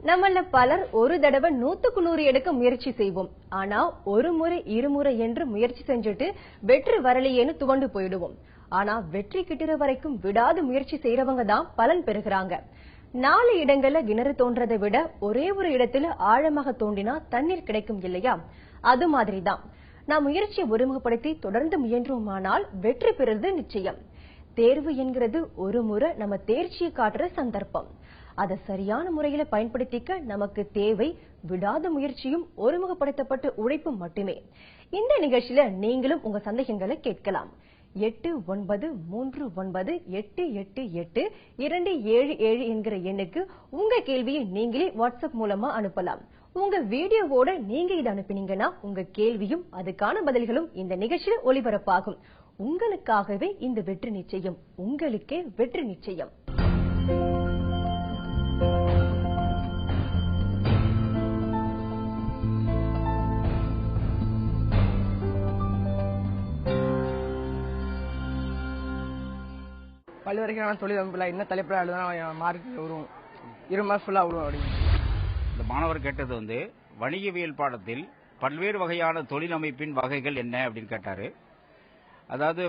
நம்மள பலர் ஒரு தடவை 100க்கு 100 எடுக்க முயற்சி செய்வோம். ஆனா ஒரு முறை இருமுறை என்று முயற்சி செஞ்சுட்டு வெற்றி வரலையேன்னு துவண்டு போயிடுவோம். ஆனா வெற்றி கிட்டுற வரைக்கும் விடாது முயற்சி செய்யறவங்க தான் பலன் பெறுகிறாங்க. 4 இடங்கள்ல கிணறு தோன்றதை விட ஒரே ஒரு இடத்துல ஆழமாக தோண்டினா தண்ணீர் கிடைக்கும் இல்லையா? அது மாதிரிதான் நாம் முயற்சியை ஒருமுகப்படுத்தி தொடர்ந்து முயன்றோமானால் வெற்றி பெறுவது நிச்சயம். தேர்வு என்கிறது ஒரு முறை நம்ம தேர்ச்சியை காட்டுற சந்தர்ப்பம். அதை சரியான முறையில பயன்படுத்திக்க நமக்கு தேவை விடாத முயற்சியும் ஒருமுகப்படுத்தப்பட்ட உழைப்பும் மட்டுமே. இந்த நிகழ்ச்சியில நீங்களும் உங்க சந்தேகங்களை கேட்கலாம். 8939888277 என்கிற எண்ணுக்கு உங்க கேள்வியை நீங்களே வாட்ஸ்அப் மூலமா அனுப்பலாம். உங்க வீடியோவோட நீங்க இதை அனுப்பினீங்கன்னா உங்க கேள்வியும் அதுக்கான பதில்களும் இந்த நிகழ்ச்சியில ஒளிபரப்பாகும். உங்களுக்காகவே இந்த வெற்றி நிச்சயம், உங்களுக்கே வெற்றி நிச்சயம். பல்வேறு தொழில் அமைப்புல என்ன தலைப்புல எழுதுனா மார்க் வரும், 2 மாசம் ஃபுல்லா வரும் அப்படின்னு. இந்த மாணவர் கேட்டது வணிகவியல் பாடத்தில் பல்வேறு வகையான தொழில் அமைப்பின் வகைகள் என்ன அப்படின்னு கேட்டாரு. அதாவது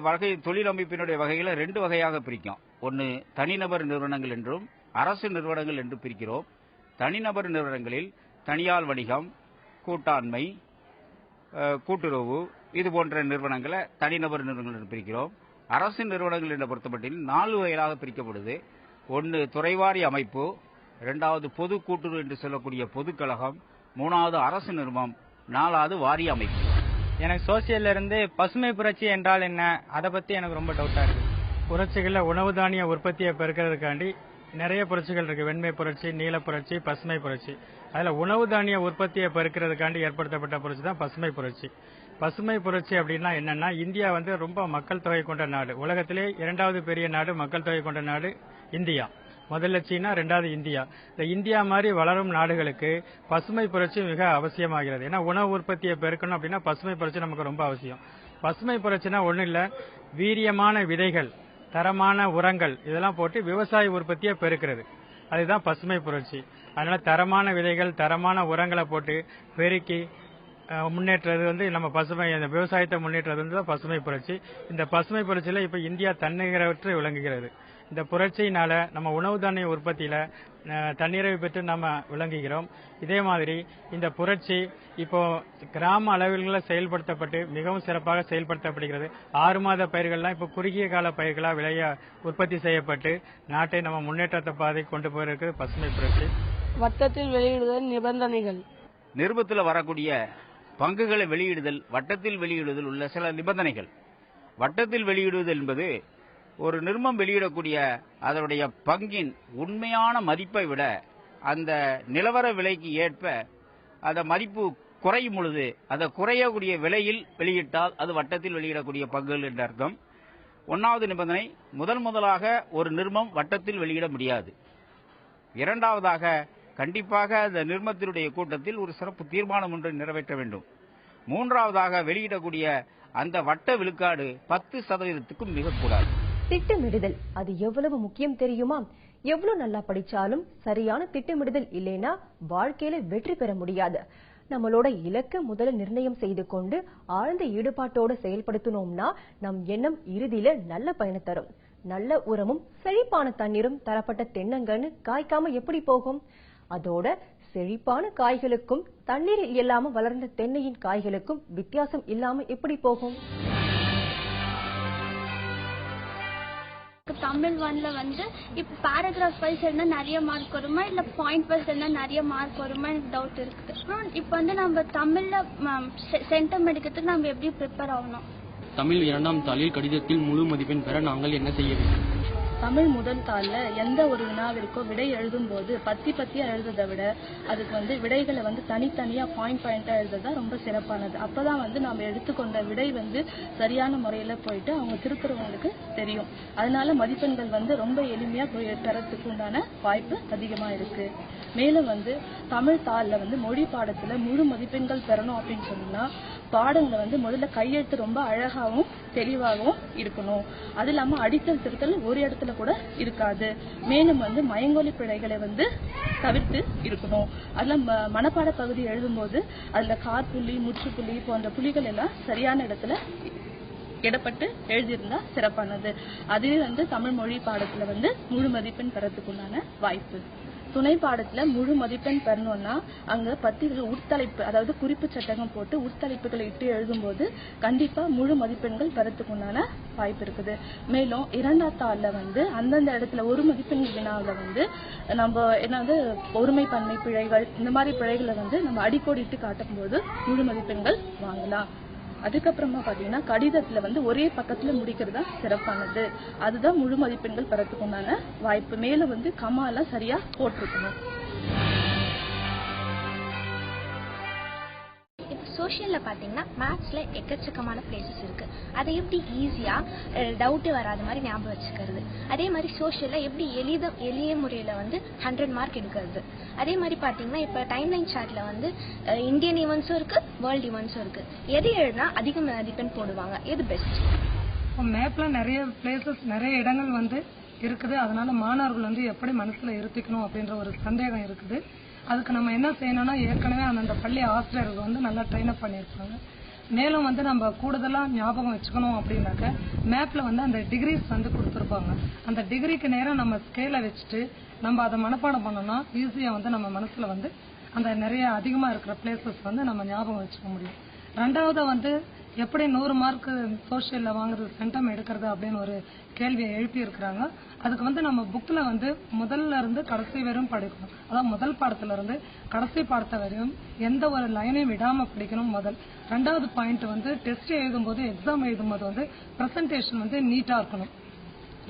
தொழில் அமைப்பினுடைய வகைகளை 2 வகையாக பிரிக்கும். ஒன்னு தனிநபர் நிறுவனங்கள் என்றும் அரசு நிறுவனங்கள் என்று பிரிக்கிறோம். தனிநபர் நிறுவனங்களில் தனியார் வணிகம், கூட்டாண்மை, கூட்டுறவு இது போன்ற நிறுவனங்களை தனிநபர் நிறுவனங்கள் என்று பிரிக்கிறோம். அரசு நிறுவனங்கள் என்ற பொறுத்தமட்டில் 4 வகைகளாக பிரிக்கப்படுது. ஒன்று துறைவாரி அமைப்பு, 2வது பொது கூட்டுறவு என்று சொல்லக்கூடிய பொதுக்கழகம், 3வது அரசு நிறுவனம், 4வது வாரிய அமைப்பு. எனக்கு சோசியல்ல இருந்து பசுமை புரட்சி என்றால் என்ன, அதை பத்தி எனக்கு ரொம்ப டவுட்டா இருக்கு. புரட்சிகள்ல உணவு தானிய உற்பத்தியை பெருக்கிறதுக்காண்டி நிறைய புரட்சிகள் இருக்கு. வெண்மை புரட்சி, நீல புரட்சி, பசுமை புரட்சி. அதுல உணவு தானிய உற்பத்தியை பெருக்கிறதுக்காண்டி ஏற்படுத்தப்பட்ட புரட்சி தான் பசுமை புரட்சி. பசுமை புரட்சி அப்படின்னா என்னன்னா, இந்தியா ரொம்ப மக்கள் தொகை கொண்ட நாடு. உலகத்திலே 2வது பெரிய நாடு, மக்கள் தொகை கொண்ட நாடு இந்தியா. முதல்ல சீனா, 2வது இந்தியா. இந்த இந்தியா மாதிரி வளரும் நாடுகளுக்கு பசுமை புரட்சி மிக அவசியமாகிறது. ஏன்னா உணவு உற்பத்தியை பெருக்கணும் அப்படின்னா பசுமை புரட்சி நமக்கு ரொம்ப அவசியம். பசுமை புரட்சினா ஒண்ணு இல்ல, வீரியமான விதைகள், தரமான உரங்கள் இதெல்லாம் போட்டு விவசாய உற்பத்தியை பெருக்கிறது. அதுதான் பசுமை புரட்சி. அதனால தரமான விதைகள், தரமான உரங்களை போட்டு பெருக்கி முன்னேற்றது நம்ம பசுமை விவசாயத்தை முன்னேற்றது பசுமை புரட்சி. இந்த பசுமை புரட்சியில இப்ப இந்தியா தன்னிகரற்று விளங்குகிறது. இந்த புரட்சியினால நம்ம உணவு தானிய உற்பத்தியில தன்னிறைவு பெற்று நம்ம விளங்குகிறோம். இதே மாதிரி இந்த புரட்சி இப்போ கிராம அளவில் செயல்படுத்தப்பட்டு மிகவும் சிறப்பாக செயல்படுத்தப்படுகிறது. 6 மாத பயிர்கள்லாம் இப்ப குறுகிய கால பயிர்களா விளைய உற்பத்தி செய்யப்பட்டு நாட்டை நம்ம முன்னேற்றத்தை பாதை கொண்டு போயிருக்கிறது பசுமை புரட்சி. வட்டத்தில் வெளியிடுதல் நிபந்தனைகள். நிருபத்தில் வரக்கூடிய பங்குகளை வெளியிடுதல், வட்டத்தில் வெளியிடுதல் உள்ள சில நிபந்தனைகள். வட்டத்தில் வெளியிடுதல் என்பது ஒரு நிறுவனம் வெளியிடக்கூடிய அதனுடைய பங்கின் உண்மையான மதிப்பை விட அந்த நிலவர விலைக்கு ஏற்ப அந்த மதிப்பு குறையும் பொழுது அந்த குறையக்கூடிய விலையில் வெளியிட்டால் அது வட்டத்தில் வெளியிடக்கூடிய பங்குகள் என்ற அர்த்தம். 1வது நிபந்தனை, முதலாக ஒரு நிறுவனம் வட்டத்தில் வெளியிட முடியாது. 2வதாக கண்டிப்பாக அந்த நிறுவனத்தினுடைய கூட்டத்தில் ஒரு சிறப்பு தீர்மானம் ஒன்றை நிறைவேற்ற வேண்டும். 3வதாக வெளியிடக்கூடிய அந்த வட்ட விழுக்காடு 10%க்கும் மிகக்கூடாது. திட்டமிடுதல் அது எவ்வளவு முக்கியம் தெரியுமா? எவ்வளவு நல்லா படிச்சாலும் சரியான திட்டமிடுதல் இல்லைன்னா வாழ்க்கையில வெற்றி பெற முடியாது. நம்மளோட இலக்க முதல்ல நிர்ணயம் செய்து கொண்டு ஆழ்ந்த ஈடுபாட்டோட செயல்படுத்தினோம்னா நம் எண்ணம் இறுதியில நல்ல பயனை தரும். நல்ல உரமும் செழிப்பான தண்ணீரும் தரப்பட்ட தென்னங்கன்னு காய்க்காம எப்படி போகும்? அதோட செழிப்பான காய்களுக்கும் தண்ணீரில் இல்லாம வளர்ந்த தென்னையின் காய்களுக்கும் வித்தியாசம் இல்லாம எப்படி போகும்? தமிழ் 1ல இப்ப பேராகிராஃப் வைஸ் இருந்தா நிறைய மார்க் வருமா, இல்ல பாயிண்ட் வைஸ் இருந்தா நிறைய மார்க் வருமா, எனக்கு டவுட் இருக்குது. அப்புறம் இப்ப நம்ம தமிழ்ல சென்டம் எடுக்கிறதுக்கு நம்ம எப்படி ப்ரிப்பேர் ஆகணும்? தமிழ் 2ஆம் தாளில் கடிதத்தில் முழு மதிப்பெண் பெற நாங்கள் என்ன செய்ய வேண்டும்? தமிழ் முதல் தாள்ல எந்த ஒரு வினாவிற்கோ விடை எழுதும் போது பத்தியா எழுதுறதை விட அதுக்கு விடைகளை தனித்தனியா பாயிண்டா எழுதுறதா ரொம்ப சிறப்பானது. அப்பதான் நாம எடுத்துக்கொண்ட விடை சரியான முறையில போயிட்டு அவங்க திருப்புறவங்களுக்கு தெரியும். அதனால மதிப்பெண்கள் ரொம்ப எளிமையா பெறத்துக்கு உண்டான வாய்ப்பு அதிகமா இருக்கு. மேலும் தமிழ் தாள்ல மொழி பாடத்துல முழு மதிப்பெண்கள் பெறணும் அப்படின்னு சொன்னா பாடங்களை வந்து முதல்ல கையெழுத்து ரொம்ப அழகாகவும் தெளிவாகவும் இருக்கணும். அது இல்லாம அடித்தல் திருத்தல் ஒரு இடத்துல கூட இருக்காது. மேலும் வந்து மயங்கொலி பிழைகளை வந்து தவிர்த்து இருக்கணும். அதுல மனப்பாட பகுதி எழுதும்போது அதுல காற்புள்ளி முற்றுப்புள்ளி போன்ற புள்ளிகள் எல்லாம் சரியான இடத்துல இடப்பட்டு எழுதியிருந்தா சிறப்பானது. அதுவே வந்து தமிழ் மொழி பாடத்துல வந்து முழு மதிப்பெண் பெறத்துக்குண்டான வாய்ப்பு. துணை பாடத்துல முழு மதிப்பெண் பெறணும்னா அங்க பத்திகள் உட்தலைப்பு, அதாவது குறிப்பு சட்டகம் போட்டு உட்தலைப்புகளை இட்டு எழுதும்போது கண்டிப்பா முழு மதிப்பெண்கள் பெறத்துக்குண்டான வாய்ப்பு இருக்குது. மேலும் 2ஆம் தாள்ல வந்து அந்தந்த இடத்துல ஒரு மதிப்பெண் வினாவில் வந்து நம்ம என்னது ஒருமை பன்மை பிழைகள் இந்த மாதிரி பிழைகளை வந்து நம்ம அடிக்கோடிட்டு காட்டும் போது முழு மதிப்பெண்கள் வாங்கலாம். அதுக்கப்புறமா பாத்தீங்கன்னா கடிதத்துல வந்து ஒரே பக்கத்துல முடிக்கிறதா சிறப்பானது. அதுதான் முழு மதிப்பெண்கள் பெறத்துக்குண்டான வாய்ப்பு. மேலும் வந்து கமாலாம் சரியா போட்டிருக்கணும். சோஷியல்ல பாத்தீங்கன்னா மேத்ஸ்ல எக்கச்சக்கமான பிளேசஸ் இருக்கு. அதை எப்படி ஈஸியா டவுட் வராத மாதிரி ஞாபகம் வச்சுக்கிறது. அதே மாதிரி சோஷியல்ல எப்படி எளிய முறையில வந்து 100 மார்க் எடுக்கிறது. அதே மாதிரி பாத்தீங்கன்னா இப்ப டைம் லைன் சார்ட்ல வந்து இந்தியன் ஈவெண்ட்ஸும் இருக்கு, வேர்ல்ட் ஈவெண்ட்ஸும் இருக்கு. எது எழுதினா அதிக மதிப்பெண் போடுவாங்க, எது பெஸ்ட்? மேப்ல நிறைய பிளேசஸ் நிறைய இடங்கள் வந்து இருக்குது. அதனால மாணவர்கள் வந்து எப்படி மனசுல இருத்திக்கணும் அப்படின்ற ஒரு சந்தேகம் இருக்குது. அதுக்கு நம்ம என்ன செய்யணும்னா ஏற்கனவே அந்த பள்ளி ஆசிரியர்கள் வந்து நல்லா ட்ரெயின் அப் பண்ணியிருப்பாங்க. மேலும் வந்து நம்ம கூடுதலா ஞாபகம் வச்சுக்கணும் அப்படின்னாக்க மேப்ல வந்து அந்த டிகிரிஸ் வந்து கொடுத்துருப்பாங்க. அந்த டிகிரிக்கு நேரம் நம்ம ஸ்கேலை வச்சுட்டு நம்ம அதை மனப்பாடம் பண்ணோம்னா ஈஸியா வந்து நம்ம மனசுல வந்து அந்த நிறைய அதிகமா இருக்கிற பிளேசஸ் வந்து நம்ம ஞாபகம் வச்சுக்க முடியும். ரெண்டாவது வந்து எப்படி 100 மார்க் சோசியல்ல வாங்குறது சென்டம் எடுக்கிறது அப்படின்னு ஒரு கேள்வியை எழுப்பி இருக்கிறாங்க. அதுக்கு வந்து நம்ம புக்ல வந்து முதல்ல இருந்து கடைசி வரையும் படிக்கணும். அதாவது முதல் பாடத்துல இருந்து கடைசி பாடத்தை வரையும் எந்த ஒரு லைனையும் விடாம படிக்கணும் முதல். ரெண்டாவது பாயிண்ட் வந்து டெஸ்ட் எழுதும்போது எக்ஸாம் எழுதும்போது வந்து பிரசன்டேஷன் வந்து நீட்டா இருக்கணும்.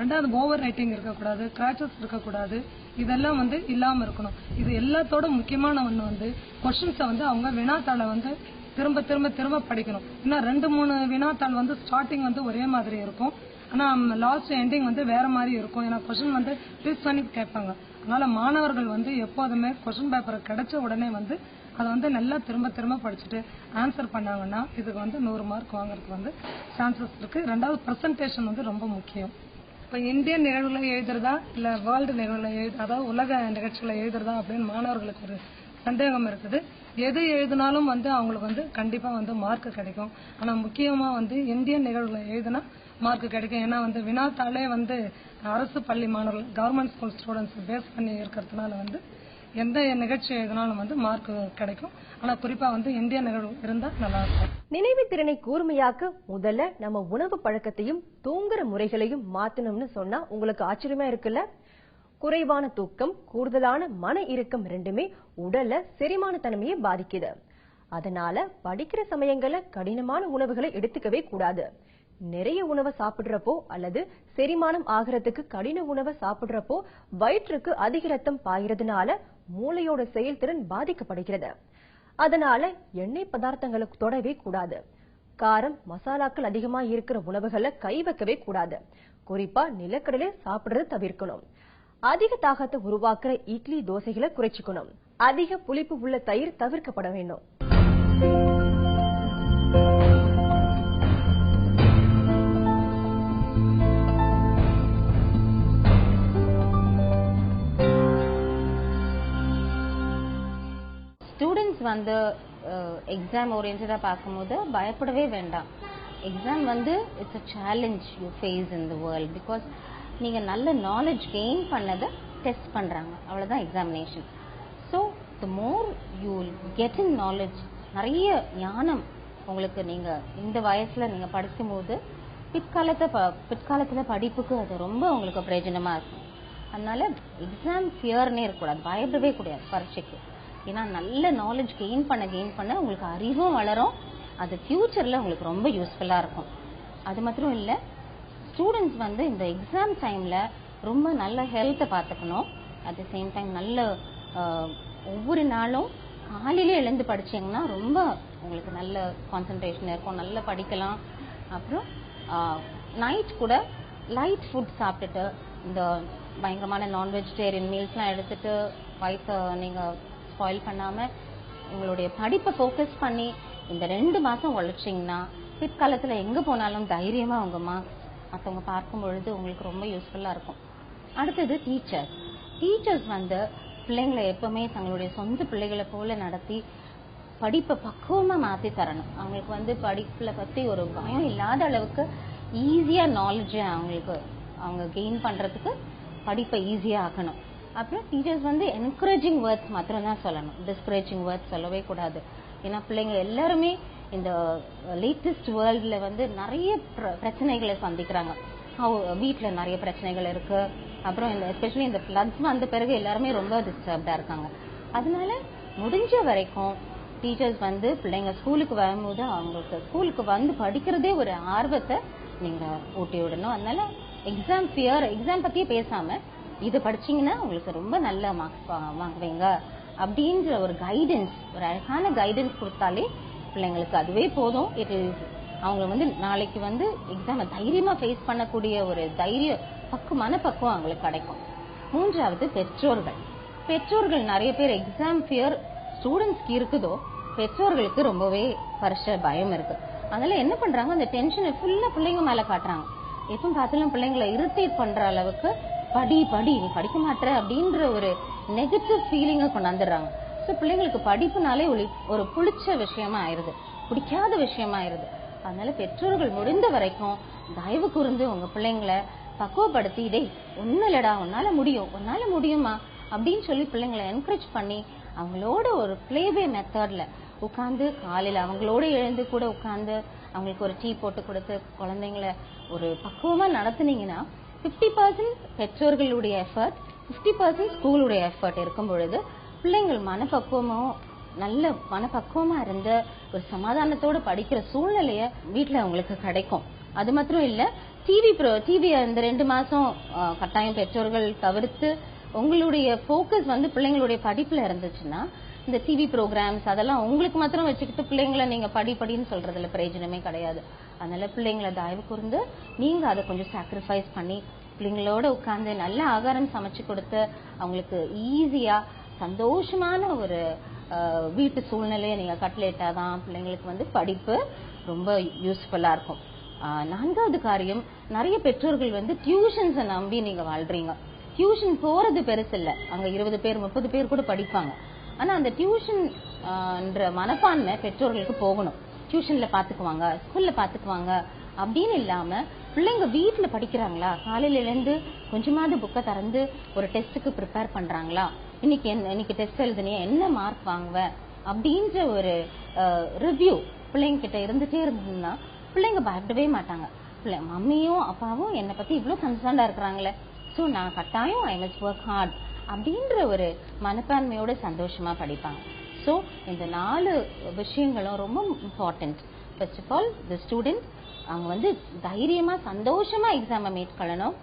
ரெண்டாவது ஓவர் ரைட்டிங் இருக்கக்கூடாது, கிராச்சஸ் இருக்கக்கூடாது, இதெல்லாம் வந்து இல்லாம இருக்கணும். இது எல்லாத்தோட முக்கியமான ஒண்ணு வந்து கொஸ்டின்ஸை வந்து அவங்க வினாத்தாளை வந்து திரும்ப திரும்ப திரும்ப படிக்கணும். ஏன்னா 2-3 வினாத்தாள் வந்து ஸ்டார்டிங் வந்து ஒரே மாதிரி இருக்கும், ஆனா லாஸ்ட் எண்டிங் வந்து வேற மாதிரி இருக்கும். ஏன்னா கொஸ்டின் வந்து ட்விஸ்ட் பண்ணி கேட்பாங்க. அதனால மாணவர்கள் வந்து எப்போதுமே கொஸ்டின் பேப்பர் கிடைச்ச உடனே வந்து அதை வந்து நல்லா திரும்ப திரும்ப படிச்சுட்டு ஆன்சர் பண்ணாங்கன்னா இதுக்கு வந்து 100 மார்க் வாங்குறதுக்கு வந்து சான்சஸ் இருக்கு. ரெண்டாவது பிரசன்டேஷன் வந்து ரொம்ப முக்கியம். இப்ப இந்தியன் நிகழ்வுகளை எழுதுறதா இல்ல வேர்ல்டு நிகழ்வுகளை அதாவது உலக நிகழ்ச்சிகளை எழுதுறதா அப்படின்னு மாணவர்களுக்கு ஒரு சந்தேகம் இருக்குது. எது எழுதினாலும் வந்து அவங்களுக்கு வந்து கண்டிப்பா வந்து மார்க் கிடைக்கும். ஆனா முக்கியமா வந்து இந்தியன் நிகழ்வுகளை எழுதினா மார்க் கிடைக்கும். ஏன்னா வந்து வினாத்தாளே வந்து அரசு பள்ளி மாணவர்கள் கவர்மெண்ட் ஸ்கூல் ஸ்டூடெண்ட்ஸ் பேஸ் பண்ணி இருக்கிறதுனால வந்து எந்த நிகழ்ச்சி எழுதினாலும் வந்து மார்க் கிடைக்கும். ஆனா குறிப்பா வந்து இந்திய நிகழ்வு இருந்தா நல்லா இருக்கும். நினைவு திறனை கூர்மையாக்க முதல்ல நம்ம உணவு பழக்கத்தையும் தூங்குற முறைகளையும் மாத்தணும்னு சொன்னா உங்களுக்கு ஆச்சரியமா இருக்குல்ல? குறைவான தூக்கம், கூடுதலான மன இறுக்கம் ரெண்டுமே உடல்ல செரிமான தன்மையை பாதிக்குது. அதனால படிக்கிற சமயங்கள்ல கடினமான உணவுகளை எடுத்துக்கவே கூடாது. நிறைய உணவை சாப்பிடுறப்போ அல்லது செரிமானம் ஆகிறதுக்கு கடின உணவை சாப்பிடுறப்போ வயிற்றுக்கு அதிக ரத்தம் பாய்கிறதுனால மூளையோட செயல்திறன் பாதிக்கப்படுகிறது. அதனால எண்ணெய் பதார்த்தங்களை தொடவே கூடாது. காரம், மசாலாக்கள் அதிகமா இருக்கிற உணவுகளை கை வைக்கவே கூடாது. குறிப்பா நிலக்கடலை சாப்பிடுறது தவிர்க்கணும். அதிக தாகத்தை உருவாக்குற இட்லி, தோசைகளை குறைச்சிக்கணும். அதிக புளிப்பு உள்ள தயிர் தவிர்க்கப்பட வேண்டும். ஸ்டூடெண்ட்ஸ் வந்து எக்ஸாம் ஓரியன்டா பார்க்கும்போது பயப்படவே வேண்டாம். எக்ஸாம் வந்து it's a challenge you face in the world. Because நீங்க நல்ல நாலேஜ் கெயின் பண்ணதை டெஸ்ட் பண்றாங்க, அவ்வளவுதான் examination. So the more you get in knowledge, நிறைய ஞானம் உங்களுக்கு நீங்க இந்த வயசுல நீங்க படிக்கும்போது பிற்காலத்துல படிப்புக்கு அது ரொம்ப உங்களுக்கு பிரயோஜனமா இருக்கும். அதனால எக்ஸாம் ஃபியர்னே இருக்கக்கூடாது, பயப்படவே கூடாது பரீட்சைக்கு. ஏன்னா நல்ல நாலேஜ் கெயின் பண்ண உங்களுக்கு அறிவும் வளரும். அது ஃபியூச்சர்ல உங்களுக்கு ரொம்ப யூஸ்ஃபுல்லா இருக்கும். அது மாத்திரம் இல்லை, ஸ்டூடெண்ட்ஸ் வந்து இந்த எக்ஸாம் டைம்ல ரொம்ப நல்ல ஹெல்த்தை பார்த்துக்கணும். அட் த சேம் டைம் நல்ல ஒவ்வொரு நாளும் காலையிலே எழுந்து படிச்சீங்கன்னா ரொம்ப உங்களுக்கு நல்ல கான்சென்ட்ரேஷன் இருக்கும், நல்லா படிக்கலாம். அப்புறம் நைட் கூட லைட் ஃபுட் சாப்பிட்டுட்டு இந்த பயங்கரமான நான் வெஜிடேரியன் மீல்ஸ்லாம் எடுத்துட்டு வயிற்றை நீங்க ஸ்பாயில் பண்ணாம உங்களுடைய படிப்பை ஃபோக்கஸ் பண்ணி இந்த 2 மாசம் உழைச்சிங்கன்னா பிற்காலத்துல எங்க போனாலும் தைரியமா உங்க மார்க்ஸ் மற்றவங்க பார்க்கும் பொழுது உங்களுக்கு ரொம்ப யூஸ்ஃபுல்லா இருக்கும். அடுத்தது டீச்சர்ஸ் வந்து பிள்ளைங்களை எப்பவுமே தங்களுடைய சொந்த பிள்ளைகளை போல நடத்தி படிப்பை பக்குவமா மாத்தி தரணும். அவங்களுக்கு வந்து படிப்புல பத்தி ஒரு பயம் இல்லாத அளவுக்கு ஈஸியா நாலேஜ் அவங்களுக்கு அவங்க கெயின் பண்றதுக்கு படிப்பை ஈஸியா ஆக்கணும். அப்புறம் டீச்சர்ஸ் வந்து என்கரேஜிங் வேர்ட்ஸ் மாத்திரம் தான் சொல்லணும், டிஸ்கரேஜிங் வேர்ட்ஸ் சொல்லவே கூடாது. ஏன்னா பிள்ளைங்க எல்லாருமே இந்த லேட்டஸ்ட் வேர்ல்ட்ல வந்து நிறைய பிரச்சனைகளை சந்திக்கிறாங்க. வீட்டுல நிறைய பிரச்சனைகள் இருக்கு. அப்புறம் எஸ்பெஷலி இந்த ஃப்ளட்ஸ் வந்த பிறகு எல்லாருமே ரொம்ப டிஸ்டர்ப்டா இருக்காங்க. அதனால முடிஞ்ச வரைக்கும் டீச்சர்ஸ் வந்து பிள்ளைங்க ஸ்கூலுக்கு வரும்போது அவங்களுக்கு ஸ்கூலுக்கு வந்து படிக்கிறதே ஒரு ஆர்வத்தை நீங்க ஊட்டி விடணும். அதனால எக்ஸாம் பத்தியே பேசாம இது படிச்சீங்கன்னா உங்களுக்கு ரொம்ப நல்ல மார்க்ஸ் வாங்குவீங்க அப்படின்ற ஒரு கைடன்ஸ், ஒரு அழகான கைடன்ஸ் கொடுத்தாலே பிள்ளைங்களுக்கு அதுவே போதும். அவங்க வந்து நாளைக்கு வந்து எக்ஸாமை தைரியமா ஃபேஸ் பண்ணக்கூடிய ஒரு மனப்பக்குவம் அவங்களுக்கு கிடைக்கும். மூன்றாவது பெற்றோர்கள் நிறைய பேர் எக்ஸாம் ஃபியர் ஸ்டூடெண்ட்ஸ்க்கு இருக்குதோ, பெற்றோர்களுக்கு ரொம்பவே பயம் இருக்கு. அதனால என்ன பண்றாங்க, அந்த டென்ஷனை ஃபுல்லா பிள்ளைங்க மேல காட்டுறாங்க. எப்ப பார்த்தாலும் பிள்ளைங்களை இரிட்டேட் பண்ற அளவுக்கு படி நீ படிக்க மாட்டே அப்படின்ற ஒரு நெகட்டிவ் ஃபீலிங்கை கொண்டாந்துடுறாங்க. ஸோ பிள்ளைங்களுக்கு படிப்புனாலே ஒரு பிடிச்ச விஷயமா ஆயிருது, பிடிக்காத விஷயமா ஆயிருது. அதனால பெற்றோர்கள் முடிந்த வரைக்கும் தயவு கூர்ந்து உங்க பிள்ளைங்களை பக்குவப்படுத்தி, ஒன்னும் இல்லடா உன்னால முடியுமா அப்படின்னு சொல்லி பிள்ளைங்களை என்கரேஜ் பண்ணி அவங்களோட ஒரு பிளேவே மெத்தட்ல உட்கார்ந்து காலையில அவங்களோட எழுந்து கூட உட்கார்ந்து அவங்களுக்கு ஒரு டீ போட்டு கொடுத்து குழந்தைங்களை ஒரு பக்குவமா நடத்துனீங்கன்னா 50% பெற்றோர்களுடைய எஃபர்ட், 50% ஸ்கூலுடைய எஃபர்ட் இருக்கும் பொழுது பிள்ளைங்கள் நல்ல மனப்பக்குவமா இருந்த ஒரு சமாதானத்தோட படிக்கிற சூழ்நிலைய வீட்டுல அவங்களுக்கு கிடைக்கும். அது மாத்திரம் இல்ல, டிவி இந்த 2 மாசம் கட்டாயம் பெற்றோர்கள் தவிர்த்து உங்களுடைய போக்கஸ் வந்து பிள்ளைங்களுடைய படிப்புல இருந்துச்சுன்னா இந்த டிவி ப்ரோக்ராம்ஸ் அதெல்லாம் உங்களுக்கு மாத்திரம் வச்சுக்கிட்டு பிள்ளைங்களை நீங்க படின்னு சொல்றதுல பிரயோஜனமே கிடையாது. அதனால பிள்ளைங்களை தயவு கூர்ந்து நீங்க அதை கொஞ்சம் சாக்ரிஃபைஸ் பண்ணி பிள்ளைங்களோட உட்கார்ந்து நல்ல ஆகாரம் சமைச்சு கொடுத்து அவங்களுக்கு ஈஸியா சந்தோஷமான ஒரு வீட்டு சூழ்நிலையை நீங்க கட்டளையிட்டாதான் பிள்ளைங்களுக்கு வந்து படிப்பு ரொம்ப யூஸ்ஃபுல்லா இருக்கும். 4வது காரியம், நிறைய பெற்றோர்கள் வந்து டியூஷன்ஸை நம்பி நீங்க வாழ்றீங்க. டியூஷன் போறது பெருசு இல்ல, அங்க 20 பேர் 30 பேர் கூட படிப்பாங்க. ஆனா அந்த டியூஷன் மனப்பான்மை பெற்றோர்களுக்கு போகணும். டியூஷன்ல பாத்துக்குவாங்க, ஸ்கூல்ல பாத்துக்குவாங்க அப்படின்னு இல்லாம பிள்ளைங்க வீட்டுல படிக்கிறாங்களா, காலையில இருந்து கொஞ்சமாவது புக்கை திறந்து ஒரு டெஸ்ட்டுக்கு ப்ரிப்பேர் பண்றாங்களா, இன்னைக்கு டெஸ்ட் எழுதுனியா என்ன மார்க் வாங்குவ அப்படின்ற ஒரு ரிவ்யூ பிள்ளைங்க கிட்ட இருந்துட்டே இருந்ததுன்னா பிள்ளைங்க பயப்படவே மாட்டாங்க. மம்மியும் அப்பாவும் என்னை பத்தி இவ்வளவு கன்சர்ன்டா இருக்கிறாங்களே, சோ நான் கட்டாயம் ஐ மஸ்ட் ஒர்க் ஹார்ட் அப்படின்ற ஒரு மனப்பான்மையோட சந்தோஷமா படிப்பாங்க. சோ இந்த 4 விஷயங்களும் ரொம்ப important. First of all the student அவங்க வந்து தைரியமா சந்தோஷமா எக்ஸாமை மேற்கொள்ளணும்.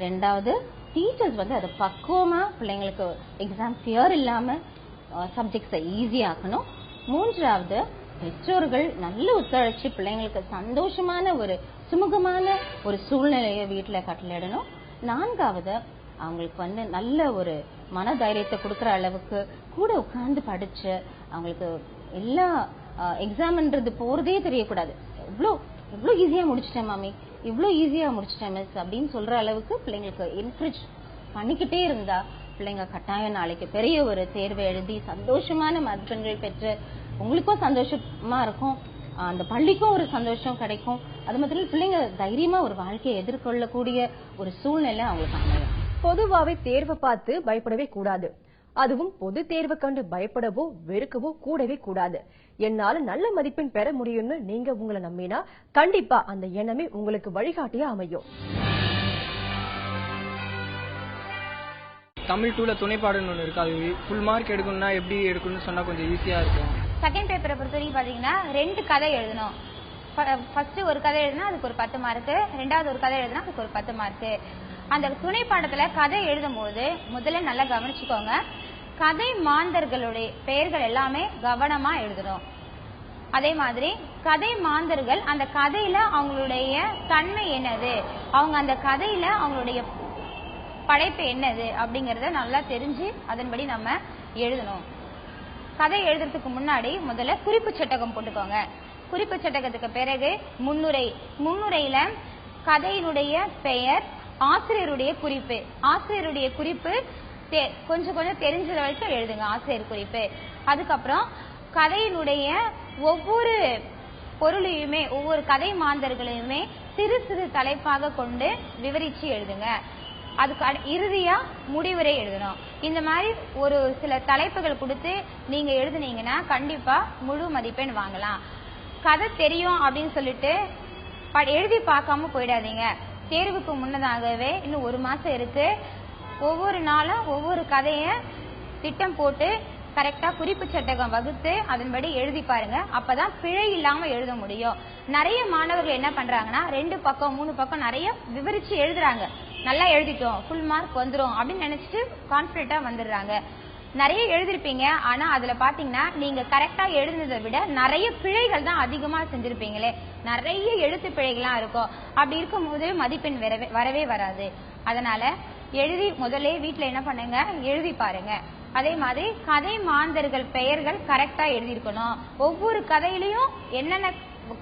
2வது டீச்சர்ஸ் வந்து அதை பக்குவமா பிள்ளைங்களுக்கு எக்ஸாம் ஃபியர் இல்லாம சப்ஜெக்ட்ஸை ஈஸியா ஆக்கணும். 3வது பெற்றோர்கள் நல்ல ஒத்துழைச்சு பிள்ளைங்களுக்கு சந்தோஷமான ஒரு சுமூகமான ஒரு சூழ்நிலையை வீட்டுல கட்டளையிடணும். 4வது அவங்களுக்கு வந்து நல்ல ஒரு மன தைரியத்தை கொடுக்கற அளவுக்கு கூட உட்கார்ந்து படிச்சு அவங்களுக்கு எல்லா எக்ஸாம்ன்றது போறதே தெரியக்கூடாது. இவ்வளவு ஈஸியா முடிச்சிட்டேன் மாமி, இவ்வளவு ஈஸியா முடிச்சிட்டேன் மிஸ் அப்படின்னு சொல்ற அளவுக்கு பிள்ளைங்களுக்கு என்கரேஜ் பண்ணிக்கிட்டே இருந்தா பிள்ளைங்க கட்டாயம் நாளைக்கு பெரிய ஒரு தேர்வை எழுதி சந்தோஷமான மதிப்பெண்கள் பெற்று உங்களுக்கும் சந்தோஷமா இருக்கும், அந்த பள்ளிக்கும் ஒரு சந்தோஷம் கிடைக்கும். அது மாதிரி பிள்ளைங்க தைரியமா ஒரு வாழ்க்கையை எதிர்கொள்ளக்கூடிய ஒரு சூழ்நிலை அவங்களுக்கு அமையும். பொதுவாவே தேர்வை பார்த்து பயப்படவே கூடாது. அதுவும் பொது தேர்வை கண்டு பயப்படவோ வெறுக்கவோ கூடவே கூடாது. என்னால நல்ல மதிப்பெண் பெற முடியும்னு நீங்க உங்களை நம்பினா கண்டிப்பா அந்த எண்ணமே உங்களுக்கு வழிகாட்டியா அமையும். தமிழ் 2ல துணைப்பாடுன்னு ஒன்று இருக்கு. அது ஃபுல் மார்க் எடுக்கணும்னா எப்படி எடுக்கணும்னு சொன்னா கொஞ்சம் ஈஸியா இருக்கும். செகண்ட் பேப்பரை பொறுத்த வரைக்கும் பாத்தீங்கன்னா 2 கதை எழுதணும். ஃபர்ஸ்ட் ஒரு கதை எழுதினா அதுக்கு ஒரு 10 மார்க்கு, 2வது ஒரு கதை எழுதினா அதுக்கு ஒரு 10 மார்க்கு. அந்த துணை பாடத்துல கதை எழுதும் போது முதல்ல நல்லா கவனிச்சுக்கோங்க, கதை மாந்தர்களுடைய பெயர்கள் எல்லாமே கவனமா எழுதணும். அதே மாதிரி கதை மாந்தர்கள் அந்த கதையில அவங்களுடைய தன்மை என்னது, அவங்க அந்த கதையில அவங்களுடைய படைப்பு என்னது அப்படிங்கறத நல்லா தெரிஞ்சு அதன்படி நம்ம எழுதணும். கதை எழுதுறதுக்கு முன்னாடி முதல்ல குறிப்பு சட்டகம் போட்டுக்கோங்க. குறிப்பு சட்டகத்துக்கு பிறகு முன்னுரை. முன்னுரையில கதையினுடைய பெயர், ஆசிரியருடைய குறிப்பு. ஆசிரியருடைய குறிப்பு கொஞ்சம் கொஞ்சம் தெரிஞ்ச வரைக்கும் எழுதுங்க, ஆசிரியர் குறிப்பு. அதுக்கப்புறம் கதையினுடைய ஒவ்வொரு பொருளையுமே, ஒவ்வொரு கதை மாந்தர்களையுமே சிறு சிறு தலைப்பாக கொண்டு விவரிச்சு எழுதுங்க. அதுக்கு இறுதியா முடிவுரை எழுதணும். இந்த மாதிரி ஒரு சில தலைப்புகள் கொடுத்து நீங்க எழுதுனீங்கன்னா கண்டிப்பா முழு மதிப்பெண் வாங்கலாம். கதை தெரியும் அப்படின்னு சொல்லிட்டு எழுதி பார்க்காம போயிடாதீங்க. தேர்வுக்கு முன்னதாகவே இன்னும் 1 மாசம் இருக்கு. ஒவ்வொரு நாளும் ஒவ்வொரு கதைய திட்டம் போட்டு கரெக்டா குறிப்பு சட்டகம் வகுத்து அதன்படி எழுதி பாருங்க. அப்பதான் பிழை இல்லாம எழுத முடியும். நிறைய மாணவர்கள் என்ன பண்றாங்கன்னா 2 பக்கம் 3 பக்கம் நிறைய விவரிச்சு எழுதுறாங்க. நல்லா எழுதிட்டோம், ஃபுல் மார்க் வந்துரும் அப்படின்னு நினைச்சிட்டு கான்பிடண்டா வந்துடுறாங்க. நிறைய எழுதிருப்பீங்க, ஆனா அதுல பாத்தீங்கன்னா நீங்க கரெக்டா எழுதுனதை விட நிறைய பிழைகள் தான் அதிகமா செஞ்சிருப்பீங்களே. நிறைய எழுத்து பிழைகள்லாம் இருக்கும். அப்படி இருக்கும் போது மதிப்பெண் வரவே வராது. அதனால எழுதி முதல்ல வீட்டுல என்ன பண்ணுங்க, எழுதி பாருங்க. அதே மாதிரி கதை மாந்தர்கள் பெயர்கள் கரெக்டா எழுதியிருக்கணும். ஒவ்வொரு கதையிலையும் என்னென்ன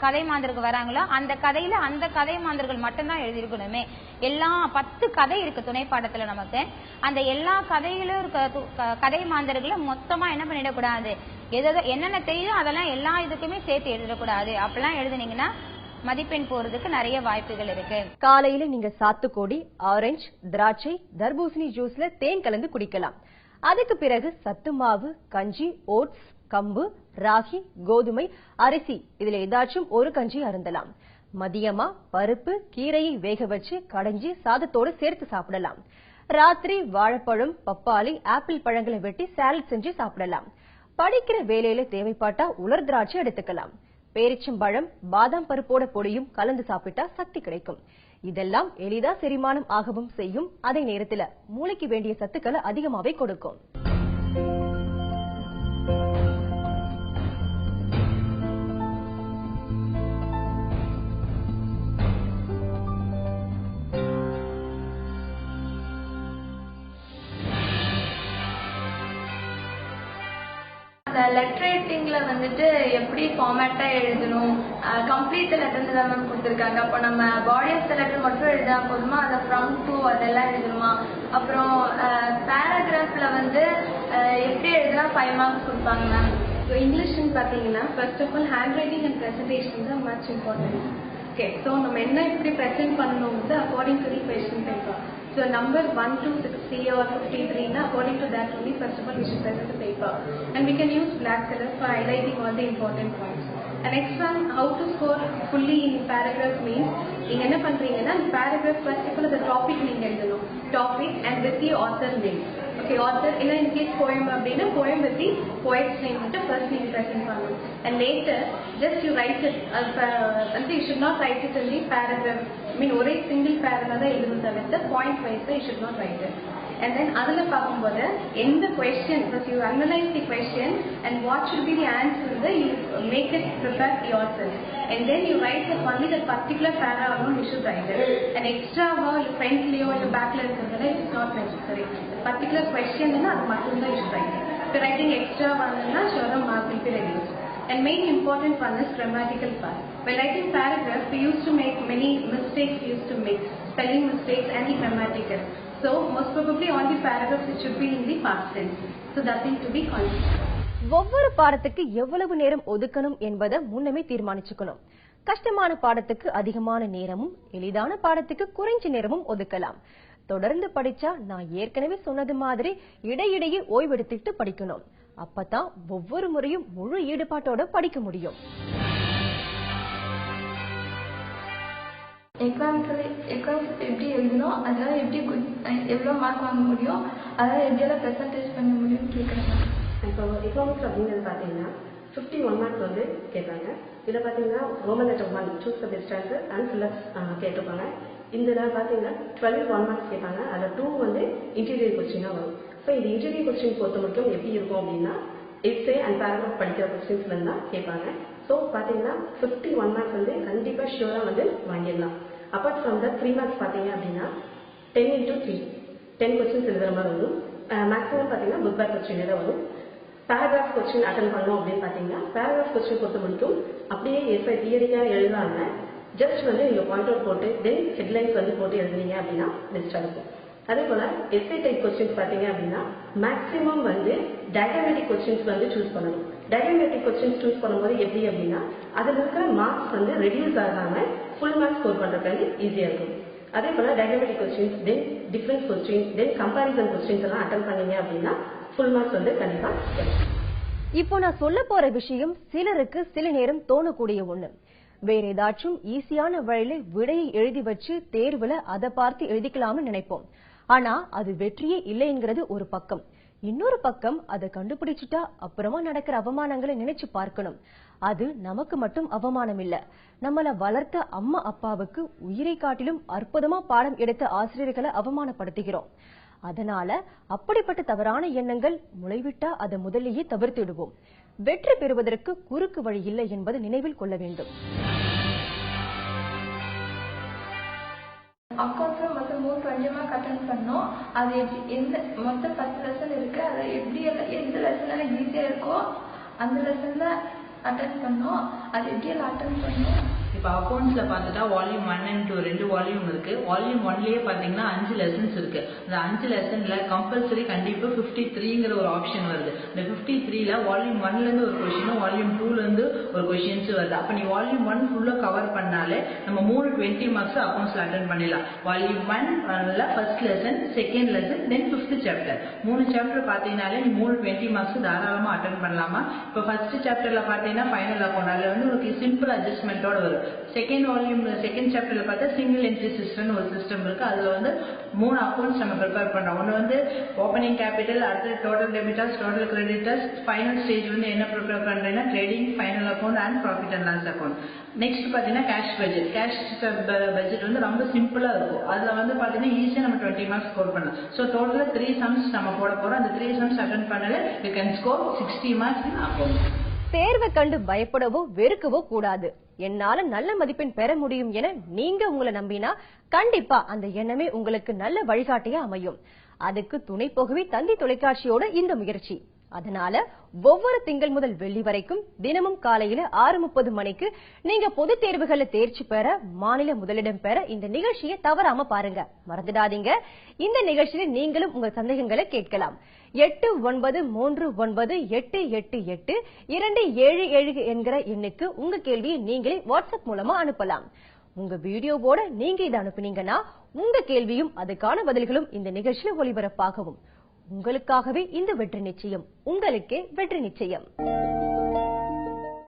கதை மாந்தர்கள் வராங்களோ அந்த கதையில அந்த கதை மாந்தர்கள் மட்டும்தான் எழுதியிருக்கணுமே. எல்லா 10 கதை இருக்கு துணை பாடத்துல நமக்கு. அந்த எல்லா கதையிலும் இருக்க கதை மாந்தர்களும் மொத்தமா என்ன பண்ணிடக்கூடாது, என்னென்ன தெரியுதோ அதெல்லாம் எல்லா இதுக்குமே சேர்த்து எழுதிடக்கூடாது. அப்படிலாம் எழுதுனீங்கன்னா மதிப்பெண் போறதுக்கு நிறைய வாய்ப்புகள் இருக்கு. காலையில நீங்க சாத்துக்கொடி, ஆரஞ்சு, திராட்சை, தர்பூசணி ஜூஸ்ல தேன் கலந்து குடிக்கலாம். அதுக்கு பிறகு சத்து மாவு, கஞ்சி, ஓட்ஸ், கம்பு, ராகி, கோதுமை, அரிசி இதுல ஏதாச்சும் ஒரு கஞ்சி அருந்தலாம். மதியமா பருப்பு, கீரையை வேக வச்சு கடைஞ்சி சாதத்தோடு சேர்த்து சாப்பிடலாம். ராத்திரி வாழைப்பழம், பப்பாளி, ஆப்பிள் பழங்களை வெட்டி சாலட் செஞ்சு சாப்பிடலாம். படிக்கிற வேலையில தேவைப்பட்டா உலர் திராட்சை எடுத்துக்கலாம். பேரிச்சம்பழம், பாதாம் பருப்போட பொடியும் கலந்து சாப்பிட்டா சக்தி கிடைக்கும். இதெல்லாம் எளிதா செரிமானம் ஆகவும் செய்யும். அதே நேரத்துல மூளைக்கு வேண்டிய சத்துக்களை அதிகமாவே கொடுக்கும். லெட்டர் ரைட்டிங்ல வந்துட்டு எப்படி ஃபார்மேட்டா எழுதணும், கம்ப்ளீட் லெட்டர் தான் மேம் கொடுத்துருக்காங்க. அப்போ நம்ம பாடி ஆஃப் த லெட்டர் மட்டும் எழுதா போதுமா, அதை ஃப்ரம் டு அதெல்லாம் எழுதணுமா? அப்புறம் பேராகிராஃப்ல வந்து எப்படி எழுதுனா 5 மார்க்ஸ் கொடுப்பாங்க மேம். ஸோ இங்கிலீஷ்னு பார்த்தீங்கன்னா first of all handwriting and presentation தான் மச் இம்பார்ட்டன்ட். ஓகே, ஸோ நம்ம என்ன எப்படி ப்ரெசென்ட் பண்ணணுங்கிறது according to the question paper. So number 1 to 60 or 53, according to that only, first of all we should present the paper, and we can use black color for highlighting all the important points. And next one, how to score fully in paragraph means, நீங்க என்ன பண்றீங்கன்னா paragraph first of all the topic நீங்க எழுதணும், topic and with the author name. Okay, author in case poem அப்படின்னா poem with the poet's name மட்டும் first நீங்க present பண்ணணும். And later just you write it, and you should not write it in the paragraph. I mean ஒரே single paragraph தான் எழுதணும் தவிர்த்து point wise you should not write it. And then அதுல பார்க்கும்போது எந்த question, because you analyze the question and what should be the answer, you make it prepare yourself, and then you write only the particular paragraph alone you should write it. And extra or your friendly or your backla இருக்கிறதுல it is not necessary. The particular question அது மட்டும் தான் you should write. If you're writing extra one sure mark will be reduced. And main important one is grammatical part. While writing paragraph, we used to make many mistakes. We used to make spelling mistakes and the grammatical. So most probably all the paragraphs it should be in the past tense. So that thing to be conscious. ஒவ்வொரு பாடத்துக்கு எவ்வளவு நேரம் ஒதுக்கணும் என்பதை முன்னமே தீர்மானிச்சுக்கணும். கஷ்டமான பாடத்துக்கு அதிகமான நேரமும், எளிதான பாடத்துக்கு குறைஞ்ச நேரமும் ஒதுக்கலாம். தொடர்ந்து படிச்சா நான் ஏற்கனவே சொன்னது மாதிரி இடையிடையே ஓய்வெடுத்துட்டு படிக்கணும். அப்பதான் ஒவ்வொரு முறையும் முழு ஈடுபாட்டோட படிக்க முடியும். எக்ஸாம்ஸ் எப்படி எழுதணும், அதனால எப்படி எவ்வளோ மார்க் வாங்க முடியும், அதனால எப்படியெல்லாம் பெர்சன்டேஜ் பண்ண முடியும்னு கேட்குறாங்க. இப்போ எக்கனாமிக்ஸ் அப்படிங்கிறது பார்த்தீங்கன்னா 51 மார்க்ஸ் வந்து கேட்பாங்க. இதில் பார்த்தீங்கன்னா Roman letter 1 choose the best answer and fill-ups கேட்டிருப்பாங்க. இதில் பார்த்தீங்கன்னா 12 1 மார்க்ஸ் கேட்பாங்க. அதில் 2 வந்து இன்டீரியர் கொஸ்டினாக வரும். ஸோ இந்த இன்டீரியர் கொஸ்டின் பொறுத்த மட்டும் எப்படி இருக்கும் அப்படின்னா எஸ்ஸே அண்ட் பேராகிராஃப் படிக்கிற கொஸ்டின்ஸ்ல தான் கேட்பாங்க. ஸோ பார்த்தீங்கன்னா 51 மார்க்ஸ் வந்து கண்டிப்பாக ஷியூராக வந்து வாங்கிடலாம். அப்பார்ட் ஃப்ரம் த 3 மார்க்ஸ் பார்த்தீங்க அப்படின்னா 10 × 3 10 கொஸ்டின்ஸ் எழுதுற மாதிரி வரும். மேக்ஸிமம் பார்த்தீங்கன்னா புக் பேக் கொஸ்டின் தான் வரும். பேராகிராஃப் கொஸ்டின் அட்டன் பண்ணோம் அப்படின்னு பாத்தீங்கன்னா பேராகிராஃப் கொஸ்டின் பொறுத்த மட்டும் அப்படியே எஸ்ஐ தியரியா எழுதாம ஜஸ்ட் வந்து நீங்க பாயிண்ட் அவுட் போட்டு தென் ஹெட்லைன்ஸ் வந்து போட்டு எழுதுனீங்க அப்படின்னா பெஸ்டா இருக்கும். அதே போல எஸ்ஏ டைப் கொஸ்டின்ஸ் பாத்தீங்க அப்படின்னா மேக்ஸிமம் வந்து டயக்ராமேட்டிக் கொஸ்டின்ஸ் வந்து சூஸ் பண்ணணும். டயக்ராமேட்டிக் கொஸ்டின்ஸ் சூஸ் பண்ணும்போது எப்படி அப்படின்னா அதுல இருக்கிற மார்க்ஸ் வந்து ரெடியூஸ் ஆகாம ஃபுல் மார்க்ஸ் ஸ்கோர் பண்றதுக்கு ஈஸியா இருக்கும். அதே போல டயக்ராமேட்டிக் கொஸ்டின்ஸ் தென் difference question then comparison questions எல்லாம் அட்டன் பண்ணீங்க அப்படின்னா ஃபுல் மார்க்ஸ் வந்து கண்டிப்பா கிடைக்கும். இப்போ நான் சொல்ல போற விஷயம் சிலருக்கு சில நேரம் தோணக்கூடிய ஒண்ணு. வேற ஏதாச்சும் ஈஸியான வழியில விடையை எழுதி வச்சு தேர்வுல அதை பார்த்து எழுதிக்கலாம்னு நினைப்போம். ஆனா அது வெற்றியே இல்லைங்கிறது ஒரு பக்கம். இன்னொரு பக்கம் அதை கண்டுபிடிச்சிட்டா அப்புறமா நடக்கிற அவமானங்களை நினைச்சு பார்க்கணும். அது நமக்கு மட்டும் அவமானம் இல்ல, நம்மள வளர்த்த அம்மா அப்பாவுக்கு உயிரை காட்டிலும் அற்புதமா பாடம் எடுத்த ஆசிரியர்களை அவமானப்படுத்துகிறோம். அதனால அப்படிப்பட்ட தவறான எண்ணங்கள் முளைவிட்டா அதை முதலிலேயே தவிர்த்திடுவோம். வெற்றி பெறுவதற்கு குறுக்கு வழி இல்லை என்பது நினைவில் கொள்ள வேண்டும். அக்கௌண்ட்ஸ்ல மொத்தம் 320 மார்க் அட்டென்ட் பண்ணோம். அது எந்த மொத்தம் 10 லெசன் இருக்கு. அது எப்படி எந்த லெசன்ல ஈஸியா இருக்கோ அந்த லெசன்ல அட்டென்ட் பண்ணோம். அது எப்படி அட்டென்ட் பண்ணோம். இப்போ அக்கௌண்ட்ஸ்ல பார்த்துட்டா வால்யூம் 1 and 2 2 வால்யூம் இருக்கு. வால்யூம் 1லயே பாத்தீங்கன்னா 5 லெசன்ஸ் இருக்கு. அந்த 5 லெசன்ல கம்பல்சரி கண்டிப்பா 53ங்கிற ஒரு ஆப்ஷன் வருது. இந்த 53ல வால்யூம் 1ல இருந்து ஒரு கொஸ்டினும் வால்யூம் 2ல இருந்து ஒரு கொஸ்டின்ஸ் வருது. அப்ப நீ வால்யூம் 1 ஃபுல்லா கவர் பண்ணாலே நம்ம 320 மார்க்ஸ் அக்கௌண்ட்ஸ்ல அட்டென்ட் பண்ணிடலாம். வால்யூம் 1ல first lesson, second lesson, then 5th chapter 3 chapter பாத்தீங்கன்னாலே நீ 320 மார்க்ஸ் தாராளமா அட்டென்ட் பண்ணலாமா. இப்போ ஃபர்ஸ்ட் சாப்டர்ல பாத்தீங்கன்னா ஃபைனல் அக்கௌண்ட், அதுல வந்து உங்களுக்கு சிம்பிள் அட்ஜஸ்ட்மெண்டோட வரும். செகண்ட் வால்யூம் செகண்ட் சாப்டர்ல பார்த்தா சிங்கிள் என்ட்ரி சிஸ்டம் ஒரு சிஸ்டம் இருக்கு. அதுல வந்து 3 அக்கௌண்ட்ஸ் நம்ம ப்ரிப்பேர் பண்றோம். ஒன்னு வந்து ஓப்பனிங் கேபிட்டல், அடுத்து total debtors, total creditors, final stage வந்து என்ன ப்ரிப்பேர் பண்றேன்னா trading, final account and profit and loss account. Next பாத்தீங்கன்னா கேஷ் பட்ஜெட். கேஷ் பட்ஜெட் வந்து ரொம்ப சிம்பிளா இருக்கும். அதுல வந்து பாத்தீங்கன்னா ஈஸியா நம்ம 20 மார்க்ஸ் ஸ்கோர் பண்ணலாம். சோ டோட்டலா 3 சம்ஸ் நம்ம போட போறோம். அந்த 3 சம்ஸ் அட்டென்ட் பண்ணல you can score 60 marks in account. தேர்வை கண்டு பயப்படவோ வெறுக்கவோ கூடாது. என்னால நல்ல மதிப்பெண் பெற முடியும் என நீங்க உங்களை நம்பினா கண்டிப்பா அந்த எண்ணமே உங்களுக்கு நல்ல வழிகாட்டியா அமையும். அதுக்கு துணை போகவே தந்தி தொலைக்காட்சியோட இந்த முயற்சி. அதனால ஒவ்வொரு திங்கள் முதல் வெள்ளி வரைக்கும் தினமும் காலையில 6:30 மணிக்கு நீங்க பொது தேர்வுகளை தேர்ச்சி பெற, மாநில முதலிடம் பெற இந்த நிகழ்ச்சியை தவறாம பாருங்க. மறந்துடாதீங்க, இந்த நிகழ்ச்சியில நீங்களும் உங்க சந்தேகங்களை கேட்கலாம். 8939888277 என்கிற எண்ணுக்கு உங்க கேள்வியை நீங்களே வாட்ஸ்அப் மூலமா அனுப்பலாம். உங்க வீடியோவோட நீங்க இதை அனுப்புனீங்கன்னா உங்க கேள்வியும் அதுக்கான பதில்களும் இந்த நிகழ்ச்சியில ஒளிபரப்பாகவும். உங்களுக்காகவே இந்த வெற்றி நிச்சயம், உங்களுக்கே வெற்றி நிச்சயம்.